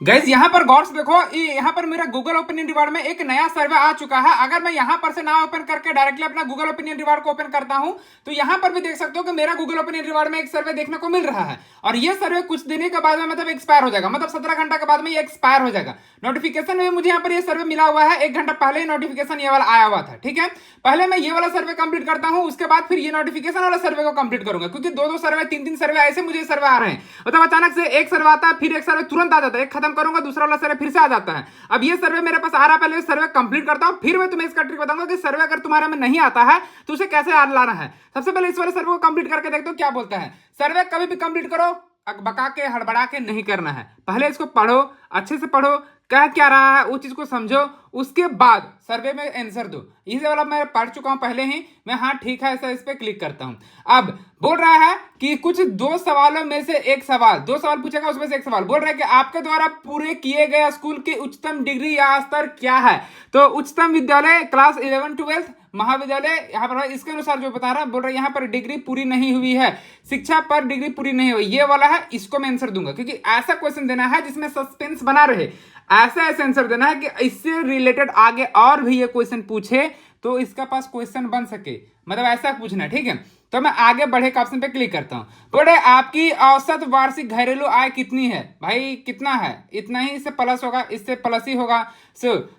Guys यहाँ पर गौर से देखो, यहाँ पर मेरा गूगल ओपिनियन रिवार्ड में एक नया सर्वे आ चुका है। अगर मैं यहाँ पर से ना ओपन करके डायरेक्टली अपना गूगल ओपिनियन रिवार्ड को ओपन करता हूँ तो यहाँ पर भी देख सकते हो कि मेरा गूगल ओपिनियन रिवार्ड में एक सर्वे देखने को मिल रहा है। और ये सर्वे कुछ दिन के बाद में मतलब एक्सपायर हो जाएगा, मतलब 17 घंटा के बाद में ये एक्सपायर हो जाएगा। नोटिफिकेशन में मुझे यहाँ पर ये सर्वे मिला हुआ है, 1 घंटा पहले ही नोटिफिकेशन ये वाला आया हुआ था। ठीक है, पहले मैं ये वाला सर्वे कंप्लीट करता हूँ, उसके बाद फिर ये नोटिफिकेशन वाला सर्वे को कंप्लीट करूंगा, क्योंकि दो सर्वे 3 सर्वे ऐसे मुझे सर्वे आ रहे हैं। मतलब अचानक से एक सर्वे आता है, फिर एक सर्वे तुरंत आ जाता है, एक खत्म करूंगा दूसरा वाला सर्वे फिर से आ जाता है। अब ये सर्वे मेरे पास आ रहा है, पहले सर्वे कंप्लीट करता हूं, फिर मैं तुम्हें इसका ट्रिक बताऊंगा कि सर्वे अगर तुम्हारे में नहीं आता है तो उसे कैसे लाना है। सबसे पहले इस वाले सर्वे को कंप्लीट करके देखते हो क्या बोलता है। सर्वे कभी भी कंप्लीट करो बका के हड़बड़ा के नहीं करना है, पहले इसको पढ़ो, अच्छे से पढ़ो, कह क्या रहा है उस चीज को समझो, उसके बाद सर्वे में आंसर दो। इसे वाला मैं पढ़ चुका हूं पहले ही, मैं हाँ ठीक है ऐसा इस पे क्लिक करता हूं। अब बोल रहा है कि कुछ 2 सवालों में से एक सवाल, 2 सवाल पूछेगा उसमें से एक सवाल बोल रहा है कि आपके द्वारा पूरे किए गए स्कूल की उच्चतम डिग्री या स्तर क्या है। तो उच्चतम विद्यालय क्लास 11-12 महाविद्यालय, यहाँ पर इसके अनुसार जो बता रहा है, बोल रहा है यहाँ पर डिग्री पूरी नहीं हुई है, शिक्षा पर डिग्री पूरी नहीं हुई, ये वाला है, इसको मैं आंसर दूंगा क्योंकि ऐसा क्वेश्चन देना है जिसमें सस्पेंस बना रहे। ऐसा आंसर देना है कि इससे रिलेटेड आगे और भी ये क्वेश्चन पूछे तो इसका पास क्वेश्चन बन सके, मतलब ऐसा पूछना। ठीक है, तो मैं आगे बढ़े के ऑप्शन पे क्लिक करता हूं। बोले आपकी औसत वार्षिक घरेलू आय कितनी है। भाई कितना है, इतना ही, इससे प्लस होगा, इससे प्लस ही होगा।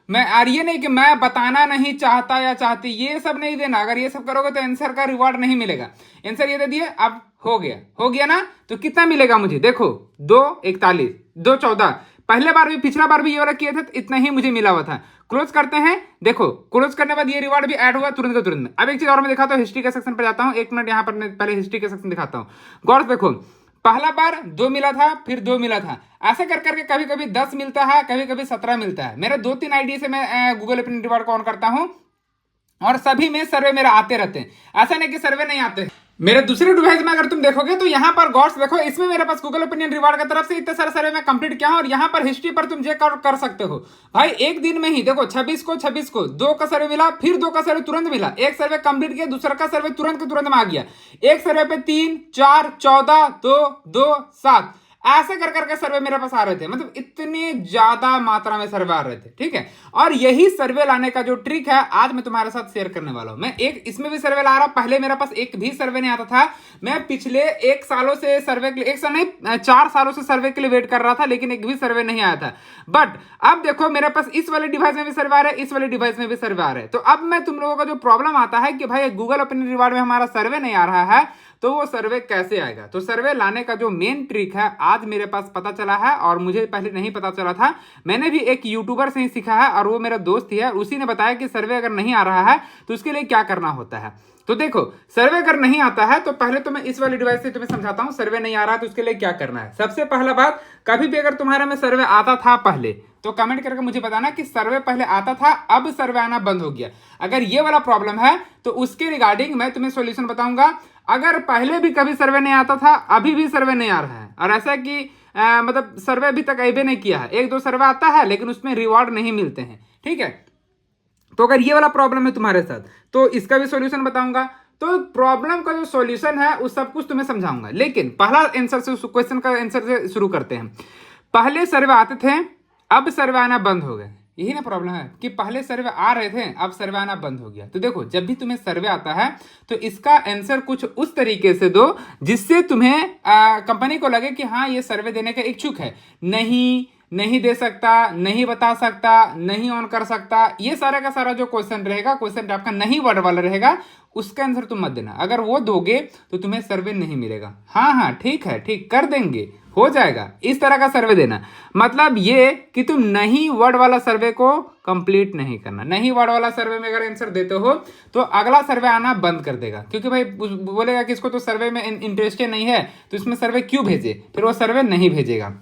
मैं और ये नहीं कि मैं बताना नहीं चाहता या चाहती, ये सब नहीं देना। अगर ये सब करोगे तो आंसर का रिवार्ड नहीं मिलेगा। आंसर ये दे दिए, अब हो गया ना। तो कितना मिलेगा मुझे, देखो 241, 214, पहले बार भी पिछला बार भी ये वाला किए थे तो इतना ही मुझे मिला हुआ था। क्लोज करते हैं, देखो क्लोज करने के बाद ये रिवार्ड भी ऐड हुआ तुरंत का तुरंत में। अब एक चीज और मैं दिखाता हूँ, हिस्ट्री के सेक्शन पर जाता हूँ, 1 मिनट यहाँ पर पहले हिस्ट्री के सेक्शन दिखाता हूँ। गौर से देखो, पहला बार 2 मिला था, फिर 2 मिला था, ऐसे कर करके कभी कभी 10 मिलता है, कभी कभी 17 मिलता है। मेरे 2-3 आईडी से मैं गूगल ओपन रिवार्ड को ऑन करता हूँ और सभी में सर्वे मेरा आते रहते हैं, ऐसा नहीं कि सर्वे नहीं आते। मेरे दूसरे डिवाइस में अगर तुम देखोगे तो यहाँ पर गौर से देखो, इसमें मेरे पास गूगल ओपिनियन रिवार्ड की तरफ से इतने सारे सर्वे में कंप्लीट किया हूं। और यहाँ पर हिस्ट्री पर तुम चेक कर सकते हो भाई, एक दिन में ही देखो 26 को 2 का सर्वे मिला, फिर 2 का सर्वे तुरंत मिला, एक सर्वे कंप्लीट किया, दूसरा का सर्वे तुरंत के तुरंत में आ गया, एक सर्वे पे 3, 4, 14, 2, 2, 7, ऐसे कर करके सर्वे मेरे पास आ रहे थे। मतलब इतनी ज्यादा मात्रा में सर्वे आ रहे थे। ठीक है, और यही सर्वे लाने का जो ट्रिक है आज मैं तुम्हारे साथ शेयर करने वाला हूं। मैं एक इसमें भी सर्वे ला रहा, पहले मेरे पास एक भी सर्वे नहीं आता था। मैं पिछले 1 सालों से सर्वे के लिए, 1 साल नहीं 4 सालों से सर्वे के लिए वेट कर रहा था, लेकिन एक भी सर्वे नहीं आया था। बट अब देखो मेरे पास इस वाले डिवाइस में भी सर्वे आ रहा है, इस वाले डिवाइस में भी सर्वे आ रहे हैं। तो अब मैं तुम लोगों का जो प्रॉब्लम आता है कि भाई गूगल ओपन रिवार्ड में हमारा सर्वे नहीं आ रहा है, तो वो सर्वे कैसे आएगा। तो सर्वे लाने का जो मेन ट्रिक है आज मेरे पास पता चला है, और मुझे पहले नहीं पता चला था। मैंने भी एक यूट्यूबर से ही सीखा है और वो मेरा दोस्त ही है, उसी ने बताया कि सर्वे अगर नहीं आ रहा है तो उसके लिए क्या करना होता है। तो देखो सर्वे अगर नहीं आता है तो पहले तो मैं इस वाले डिवाइस से तुम्हें समझाता हूं, सर्वे नहीं आ रहा है तो उसके लिए क्या करना है। सबसे पहला बात, कभी भी अगर तुम्हारे में सर्वे आता था पहले तो कमेंट करके मुझे बताना कि सर्वे पहले आता था, अब सर्वे आना बंद हो गया। अगर ये वाला प्रॉब्लम है तो उसके रिगार्डिंग मैं तुम्हें सॉल्यूशन बताऊंगा। अगर पहले भी कभी सर्वे नहीं आता था, अभी भी सर्वे नहीं आ रहा है, और ऐसा कि मतलब सर्वे अभी तक अभी नहीं किया है, 1-2 सर्वे आता है लेकिन उसमें रिवॉर्ड नहीं मिलते हैं। ठीक है, तो अगर ये वाला प्रॉब्लम है तुम्हारे साथ तो इसका भी सॉल्यूशन बताऊंगा। तो प्रॉब्लम का जो सॉल्यूशन है उस सब कुछ तुम्हें समझाऊंगा, लेकिन पहला आंसर से, क्वेश्चन का आंसर से शुरू करते हैं। पहले सर्वे आते थे, अब सर्वे आना बंद हो गए। यही ना प्रॉब्लम है कि पहले सर्वे आ रहे थे, अब सर्वे आना बंद हो गया। तो देखो जब भी तुम्हें सर्वे आता है तो इसका आंसर कुछ उस तरीके से दो जिससे तुम्हें कंपनी को लगे कि हाँ ये सर्वे देने का इच्छुक है। नहीं दे सकता, नहीं बता सकता, नहीं ऑन कर सकता, ये सारा का सारा जो क्वेश्चन रहेगा, क्वेश्चन आपका नहीं वर्ड वाला रहेगा, उसका आंसर तुम मत देना। अगर वो दोगे तो तुम्हें सर्वे नहीं मिलेगा। हाँ ठीक है, ठीक कर देंगे, हो जाएगा, इस तरह का सर्वे देना। मतलब ये कि तुम नहीं वर्ड वाला सर्वे को कंप्लीट नहीं करना। नहीं वर्ड वाला सर्वे में अगर आंसर देते हो तो अगला सर्वे आना बंद कर देगा, क्योंकि भाई बोलेगा कि इसको तो सर्वे में इंटरेस्ट नहीं है तो इसमें सर्वे क्यों भेजे, फिर वो सर्वे नहीं भेजेगा।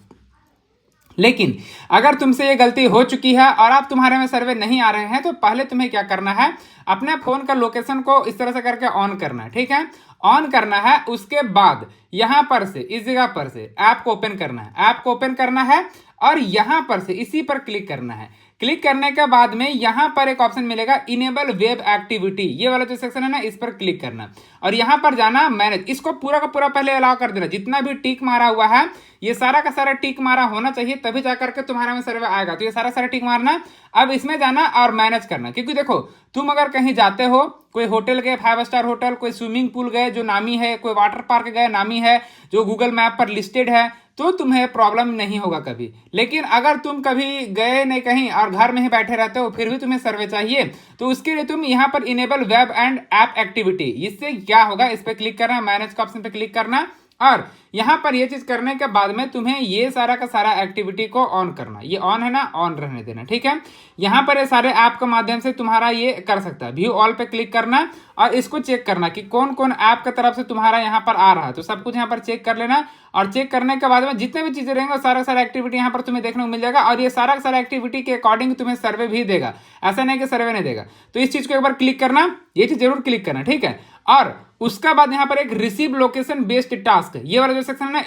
लेकिन अगर तुमसे ये गलती हो चुकी है और आप तुम्हारे में सर्वे नहीं आ रहे हैं तो पहले तुम्हें क्या करना है, अपने फोन का लोकेशन को इस तरह से करके ऑन करना है। ठीक है, ऑन करना है। उसके बाद यहां पर से इस जगह पर से ऐप को ओपन करना है, ऐप को ओपन करना है और यहां पर से इसी पर क्लिक करना है। क्लिक करने के बाद में यहां पर एक ऑप्शन मिलेगा इनेबल वेब एक्टिविटी, ये वाला जो सेक्शन है ना, इस पर क्लिक करना और यहां पर जाना मैनेज। इसको पूरा का पूरा पहले अलाउ कर देना। जितना भी टिक मारा हुआ है ये सारा का सारा टिक मारा होना चाहिए, तभी जाकर के तुम्हारा में सर्वे आएगा। तो ये सारा सारा टिक मारना। अब इसमें जाना और मैनेज करना, क्योंकि देखो तुम अगर कहीं जाते हो, कोई होटल गए 5 स्टार होटल, कोई स्विमिंग पूल गए जो नामी है, कोई वाटर पार्क गए नामी है जो गूगल मैप पर लिस्टेड है, तो तुम्हें प्रॉब्लम नहीं होगा कभी। लेकिन अगर तुम कभी गए नहीं कहीं और घर में ही बैठे रहते हो फिर भी तुम्हें सर्वे चाहिए, तो उसके लिए तुम यहाँ पर enable web and app activity, इससे क्या होगा, इस पर क्लिक करना, मैनेज का ऑप्शन पे क्लिक करना और यहां पर ये चीज करने के बाद में तुम्हें ये सारा का सारा एक्टिविटी को ऑन करना। ये ऑन है ना, ऑन रहने देना, ठीक है। यहां पर ये सारे ऐप के माध्यम से तुम्हारा ये कर सकता है। व्यू ऑल पे क्लिक करना और इसको चेक करना कि कौन कौन ऐप की तरफ से तुम्हारा यहाँ पर आ रहा है, तो सब कुछ यहाँ पर चेक कर लेना। और चेक करने के बाद में जितने भी चीजें रहेंगे सारा सारा एक्टिविटी यहाँ पर तुम्हें देखने को मिल जाएगा और ये सारा सारा एक्टिविटी के अकॉर्डिंग तुम्हें सर्वे भी देगा, ऐसा नहीं कि सर्वे नहीं देगा। तो इस चीज को एक बार क्लिक करना, ये चीज जरूर क्लिक करना, ठीक है। और उसका बाद यहाँ पर एक रिसीव लोकेशन बेस्ड टास्क, ये वाला जो सेक्शन है ना,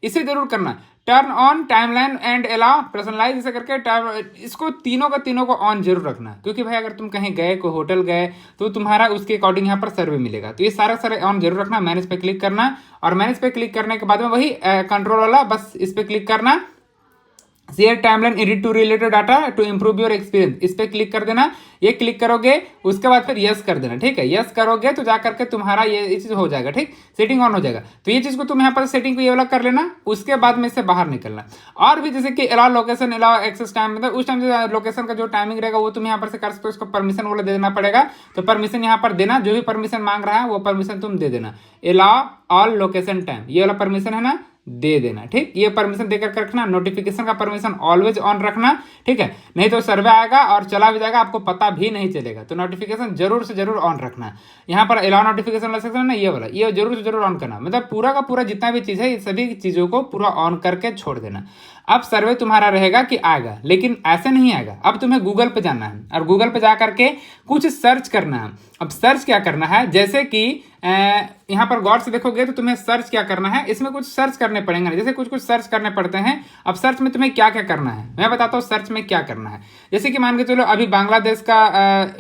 इसे जरूर करना। Turn on timeline and allow personalise, ऐसे करके इसको तीनों का तीनों को ऑन जरूर रखना, क्योंकि भाई अगर तुम कहीं गए, कोई होटल गए, तो तुम्हारा उसके अकॉर्डिंग यहाँ पर सर्वे मिलेगा। तो ये सारा सारा ऑन जरूर रखना। मैनेज पे क्लिक करना और मैनेज पे क्लिक करने के बाद में वही कंट्रोल वाला, बस इस पे क्लिक करना। Share timeline edit to related data to improve your experience, इस पे क्लिक कर देना। ये क्लिक करोगे उसके बाद फिर यस कर देना, ठीक है। यस करोगे तो जाकर के तुम्हारा ये चीज हो जाएगा, ठीक, सेटिंग ऑन हो जाएगा। तो ये चीज को तुम यहाँ पर सेटिंग को ये वाला कर लेना। उसके बाद में से बाहर निकलना। और भी जैसे कि allow location, allow access time, मतलब उस टाइम से लोकेशन का जो टाइमिंग रहेगा वो तुम यहाँ पर से कर सकते हो। इसको परमिशन वाला दे देना पड़ेगा, तो परमिशन यहाँ पर देना। जो भी परमिशन मांग रहा है वो परमिशन तुम दे देना। अलाउ ऑल लोकेशन टाइम, ये वाला परमिशन है ना, दे देना, ठीक। ये परमिशन देकर रखना। नोटिफिकेशन का परमिशन ऑलवेज ऑन रखना, ठीक है, नहीं तो सर्वे आएगा और चला भी जाएगा, आपको पता भी नहीं चलेगा। तो नोटिफिकेशन जरूर से जरूर ऑन रखना। यहाँ पर अलाउ नोटिफिकेशन वाला सेक्शन है ना, ये वाला, ये जरूर से जरूर ऑन करना। मतलब पूरा का पूरा जितना भी चीज है ये सभी चीजों को पूरा ऑन करके छोड़ देना। अब सर्वे तुम्हारा रहेगा कि आएगा, लेकिन ऐसे नहीं आएगा। अब तुम्हें गूगल पे जाना है और गूगल पे जा करके कुछ सर्च करना है। अब सर्च क्या करना है, जैसे कि यहाँ पर गौर से देखोगे तो तुम्हें सर्च क्या करना है, इसमें कुछ सर्च करने पड़ेंगे, जैसे कुछ कुछ सर्च करने पड़ते हैं। अब सर्च में तुम्हें क्या क्या करना है मैं बताता हूँ। सर्च में क्या करना है, जैसे कि मान के चलो अभी बांग्लादेश का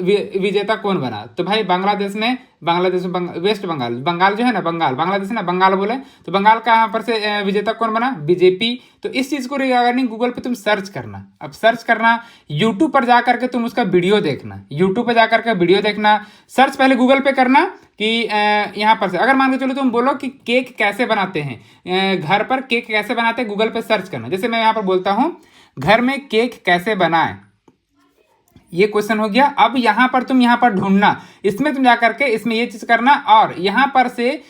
विजेता कौन बना, तो भाई बांग्लादेश में वेस्ट बंगाल, बंगाल जो है ना, बांग्लादेश है ना, बंगाल बोले तो बंगाल का यहाँ पर से विजेता कौन बना, बीजेपी। तो इस चीज को रिगार्डिंग गूगल पे तुम सर्च करना। अब सर्च करना, यूट्यूब पर जाकर के तुम उसका वीडियो देखना, यूट्यूब पर जाकर के वीडियो देखना। सर्च पहले गूगल पे करना कि यहाँ पर से अगर मान के चलो तुम बोलो कि केक कैसे बनाते हैं, घर पर केक कैसे बनाते हैं, गूगल पे सर्च करना। जैसे मैं यहाँ पर बोलता हूँ घर में केक कैसे बनाएं, ये क्वेश्चन हो गया। अब यहां पर तुम यहाँ पर ढूंढना, इसमें तुम जाकर के इसमें ये चीज करना और यहां पर से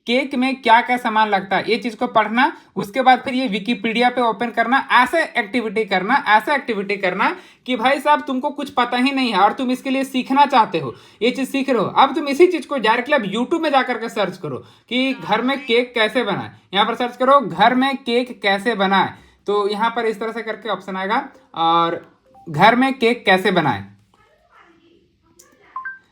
केक में क्या क्या सामान लगता है ये चीज को पढ़ना। उसके बाद फिर ये विकिपीडिया पे ओपन करना। ऐसे एक्टिविटी करना कि भाई साहब तुमको कुछ पता ही नहीं है और तुम इसके लिए सीखना चाहते हो, ये चीज सीख रहे हो। अब तुम इसी चीज को डायरेक्टली अब यूट्यूब में जाकर के सर्च करो कि घर में केक कैसे बनाए। यहाँ पर सर्च करो घर में केक कैसे बनाए, तो यहाँ पर इस तरह से करके ऑप्शन आएगा और घर में केक कैसे बनाएं।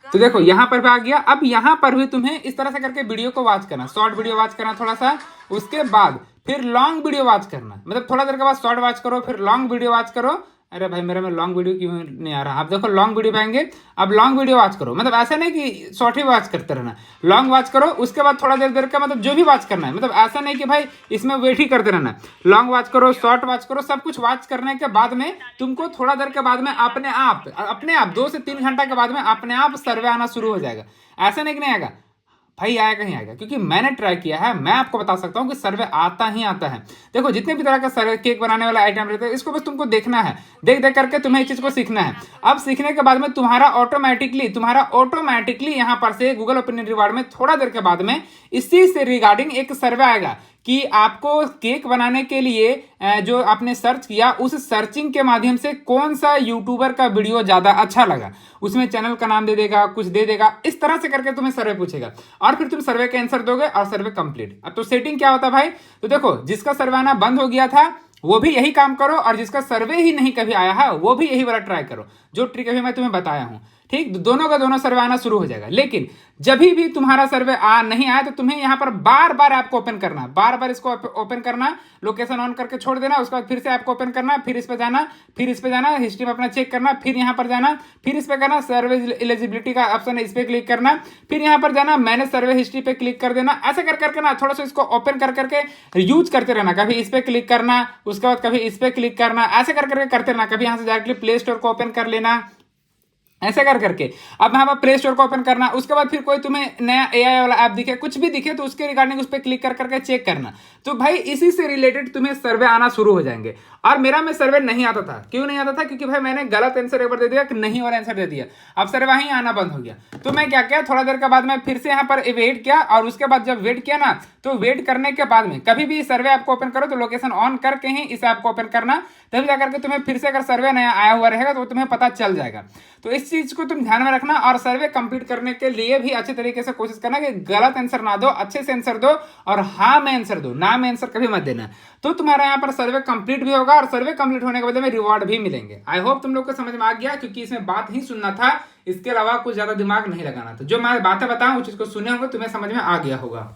तो देखो यहां पर भी आ गया। अब यहां पर भी तुम्हें इस तरह से करके वीडियो को वॉच करना, शॉर्ट वीडियो वॉच करना थोड़ा सा, उसके बाद फिर लॉन्ग वीडियो वॉच करना। मतलब थोड़ा देर के बाद शॉर्ट वॉच करो, फिर लॉन्ग वीडियो वॉच करो। अरे भाई मेरे में लॉन्ग वीडियो क्यों नहीं आ रहा, आप देखो लॉन्ग वीडियो पाएंगे। अब लॉन्ग वीडियो वॉच करो, मतलब ऐसा नहीं कि शॉर्ट ही वॉच करते रहना, लॉन्ग वॉच करो। उसके बाद थोड़ा देर का मतलब जो भी वॉच करना है, मतलब ऐसा नहीं कि भाई इसमें वेट ही करते रहना। लॉन्ग वॉच करो, शॉर्ट वॉच करो, सब कुछ वॉच करने के बाद में तुमको थोड़ा देर के बाद में अपने आप 2 से 3 घंटा के बाद में अपने आप सर्वे आना शुरू हो जाएगा। ऐसा नहीं कि नहीं आएगा भाई, आएगा ही आएगा, क्योंकि मैंने ट्राई किया है। मैं आपको बता सकता हूं कि सर्वे आता ही आता है। देखो जितने भी तरह का सर्वे केक बनाने वाला आइटम रहता है, इसको बस तुमको देखना है, देख करके तुम्हें इस चीज को सीखना है। अब सीखने के बाद में तुम्हारा ऑटोमेटिकली यहाँ पर से गूगल ओपिनियन रिवार्ड में थोड़ा देर के बाद में इसी से रिगार्डिंग एक सर्वे आएगा कि आपको केक बनाने के लिए जो आपने सर्च किया उस सर्चिंग के माध्यम से कौन सा यूट्यूबर का वीडियो ज्यादा अच्छा लगा, उसमें चैनल का नाम दे देगा, कुछ दे देगा, इस तरह से करके तुम्हें सर्वे पूछेगा और फिर तुम सर्वे का आंसर दोगे और सर्वे कंप्लीट। अब तो सेटिंग क्या होता है भाई, तो देखो जिसका सर्वे आना बंद हो गया था वो भी यही काम करो और जिसका सर्वे ही नहीं कभी आया है वो भी यही वाला ट्राई करो, जो ट्रिक अभी मैं तुम्हें बताया हूं। ठीक, दोनों का दोनों सर्वे आना शुरू हो जाएगा। लेकिन जब भी तुम्हारा सर्वे नहीं आया तो तुम्हें यहाँ पर बार बार ऐप को ओपन करना, बार बार इसको ओपन करना, लोकेशन ऑन करके छोड़ देना, उसके बाद फिर से ऐप को ओपन करना, फिर इस पे जाना, फिर इस पे जाना, हिस्ट्री में अपना चेक करना, फिर यहाँ पर जाना, फिर इस पे करना, सर्वे एलिजिबिलिटी का ऑप्शन है, इस पे क्लिक करना, फिर यहाँ पर जाना, मैनेज सर्वे हिस्ट्री पे क्लिक कर देना। ऐसे कर करके ना थोड़ा सा इसको ओपन कर करके यूज करते रहना, कभी इस पे क्लिक करना, उसके बाद कभी इस पे क्लिक करना, ऐसे कर करके करते रहना। कभी यहाँ से डायरेक्टली प्ले स्टोर को ओपन कर लेना, ऐसे कर करके। अब यहाँ पर प्ले स्टोर को ओपन करना, उसके बाद फिर कोई तुम्हें नया एआई वाला ऐप दिखे, कुछ भी दिखे तो उसके रिगार्डिंग उस पर क्लिक कर करके चेक करना। तो भाई इसी से रिलेटेड तुम्हें सर्वे आना शुरू हो जाएंगे। और मेरा में सर्वे नहीं आता था, क्यों नहीं आता था? क्योंकि भाई मैंने गलत आंसर एक बार दे दिया कि नहीं वाला आंसर दे दिया, अब सर्वे ही आना बंद हो गया। तो मैं क्या किया, थोड़ा देर के बाद मैं फिर से यहाँ पर वेट किया, और उसके बाद जब वेट किया ना, तो वेट करने के बाद में कभी भी सर्वे ऐप को ओपन करो तो लोकेशन ऑन करके ही इस ऐप को ओपन करना, तभी जाकर के तुम्हें फिर से अगर सर्वे नया आया हुआ रहेगा तो तुम्हें पता चल जाएगा। तो इस चीज को तुम ध्यान में रखना, और सर्वे कंप्लीट करने के लिए भी अच्छे तरीके से कोशिश करना कि गलत आंसर ना दो, अच्छे से आंसर दो, और हाँ में आंसर दो, ना में आंसर कभी मत देना। तो तुम्हारा यहाँ पर सर्वे कंप्लीट भी होगा, और सर्वे कंप्लीट होने के बाद में रिवॉर्ड भी मिलेंगे। आई होप तुम लोग को समझ में आ गया, क्योंकि इसमें बात ही सुनना था, इसके अलावा कुछ ज्यादा दिमाग नहीं लगाना था। जो मैं बातें बताऊं उस चीज को सुने होंगे, तुम्हें समझ में आ गया होगा।